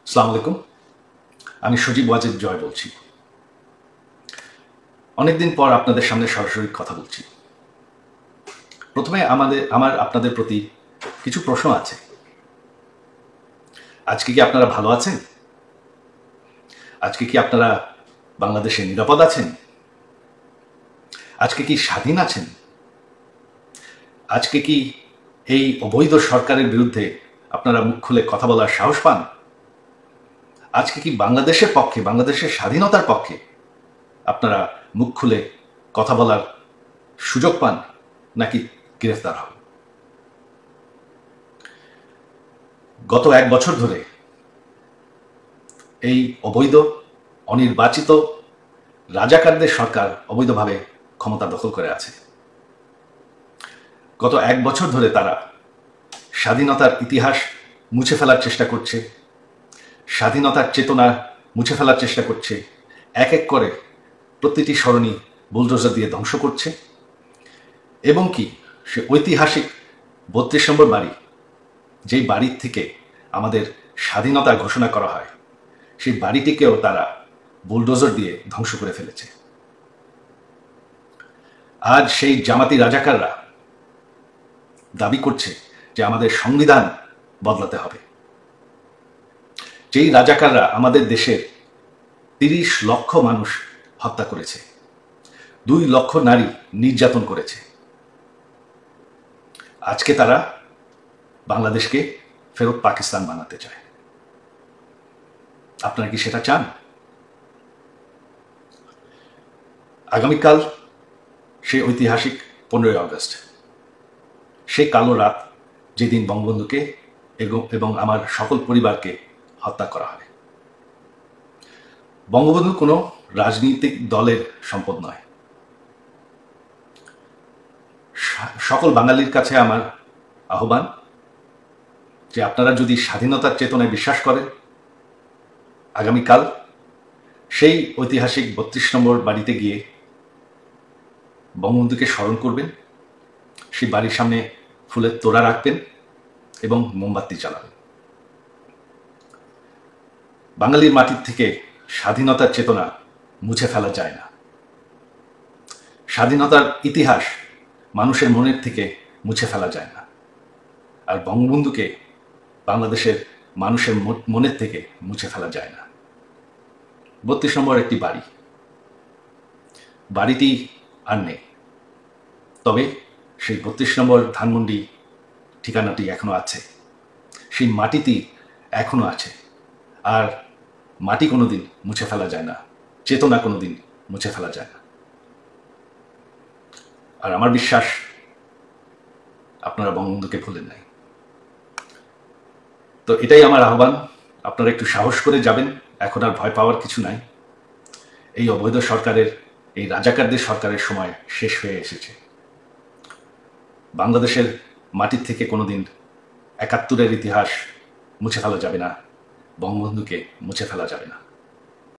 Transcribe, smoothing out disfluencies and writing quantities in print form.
আসসালামু আলাইকুম। আমি সজীব ওয়াজেদ জয় বলছি। অনেকদিন পর আপনাদের সামনে সরাসরি কথা বলছি। প্রথমে আমার আপনাদের প্রতি কিছু প্রশ্ন আছে। আজকে কি আপনারা ভালো আছেন? আজকে কি আপনারা বাংলাদেশে নিরাপদ আছেন? আজকে কি স্বাধীন আছেন? আজকে কি এই অবৈধ সরকারের বিরুদ্ধে আপনারা মুখ খুলে কথা বলার সাহস পান? আজকে কি বাংলাদেশের পক্ষে, বাংলাদেশের স্বাধীনতার পক্ষে আপনারা মুখ খুলে কথা বলার সুযোগ পান, নাকি গ্রেফতার হন? গত 1 বছর ধরে এই অবৈধ অনির্বাচিত রাজাকারদের সরকার অবৈধভাবে ক্ষমতা দখল করে আছে। গত 1 বছর ধরে তারা স্বাধীনতার ইতিহাস মুছে ফেলার চেষ্টা করছে, স্বাধীনতার চেতনা মুছে ফেলার চেষ্টা করছে, এক এক করে প্রতিটি সরণি বুলডোজার দিয়ে ধ্বংস করছে। এবং কি সে ঐতিহাসিক 32 নম্বর বাড়ি, যেই বাড়ির থেকে আমাদের স্বাধীনতা ঘোষণা করা হয়, সেই বাড়িটিকেও তারা বুলডোজার দিয়ে ধ্বংস করে ফেলেছে। আজ সেই জামাতি রাজাকাররা দাবি করছে যে আমাদের সংবিধান বদলাতে হবে। যেই রাজাকাররা আমাদের দেশের 30 লক্ষ মানুষ হত্যা করেছে, 2 লক্ষ নারী নির্যাতন করেছে, আজকে তারা বাংলাদেশকে ফেরত পাকিস্তান বানাতে চায়। আপনারা কি সেটা চান? আগামীকাল সেই ঐতিহাসিক 15ই আগস্ট, সেই কালো রাত, যেদিন বঙ্গবন্ধুকে এবং আমার সকল পরিবারকে হত্যা করা হয়। বঙ্গবন্ধু কোনো রাজনৈতিক দলের সম্পদ নয়। সকল বাঙালির কাছে আমার আহ্বান যে আপনারা যদি স্বাধীনতার চেতনায় বিশ্বাস করেন, আগামীকাল সেই ঐতিহাসিক 32 নম্বর বাড়িতে গিয়ে বঙ্গবন্ধুকে স্মরণ করবেন, সেই বাড়ির সামনে ফুলের তোড়া রাখবেন এবং মোমবাতি জ্বালাবেন। বাঙালির মাটির থেকে স্বাধীনতার চেতনা মুছে ফেলা যায় না। স্বাধীনতার ইতিহাস মানুষের মনের থেকে মুছে ফেলা যায় না। আর বঙ্গবন্ধুকে বাংলাদেশের মানুষের মনের থেকে মুছে ফেলা যায় না। 32 নম্বর একটি বাড়ি, বাড়িটি আর নেই, তবে সেই 32 নম্বর ধানমন্ডি ঠিকানাটি এখনো আছে, সেই মাটিটি এখনো আছে। আর মাটি কোনোদিন মুছে ফেলা যায় না, চেতনা কোনোদিন মুছে ফেলা যায় না। আর আমার বিশ্বাস আপনারা বঙ্গবন্ধুকে ভুলেন নাই। তো এটাই আমার আহ্বান, আপনারা একটু সাহস করে যাবেন। এখন আর ভয় পাওয়ার কিছু নাই। এই অবৈধ সরকারের, এই রাজাকারদের সরকারের সময় শেষ হয়ে এসেছে। বাংলাদেশের মাটির থেকে কোনোদিন 71-এর ইতিহাস মুছে ফেলা যাবে না, বঙ্গবন্ধুকে মুছে ফেলা যাবে না।